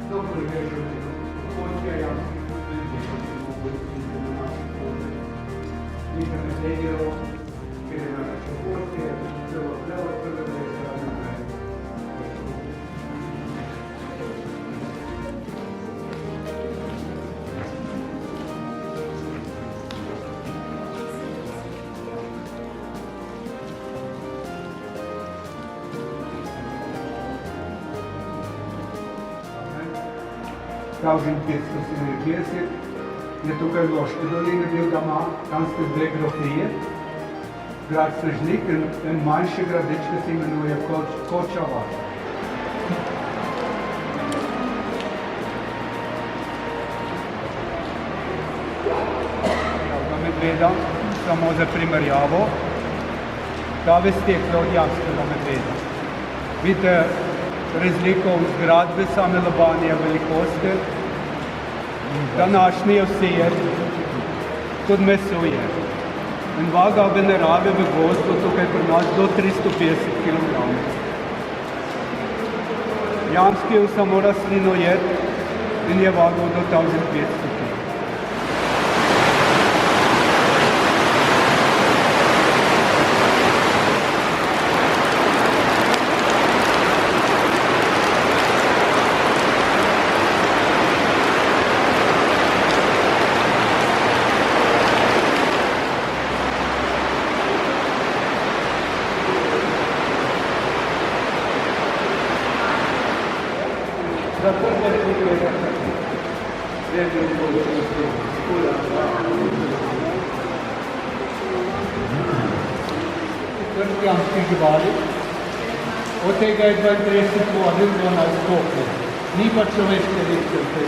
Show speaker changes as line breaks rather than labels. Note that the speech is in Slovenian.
Dopodiché oltre ai altri intermediario che deve avere supporti, quello deve essere Kažem 550 je tukaj v Loški dolini bil doma, tam ste dve grofije, grad Strežnik in en manjši gradič, ki se imenuje Kočava. Javna medveda, samo za primerjavo, ta vestekla od jamskega medveda. Vidite razliko v zgradbi same lobanje velikosti, današnji je vse, tudi meso je. In vaga v naravi v gozdu tukaj pri nas do 350 kg. Jamski je samo rastlinojed in je vagal do 1500 kg. Jamskih živali, od tega je 32 vodil, 12 kopne. Ni pa človeške lekcije v tej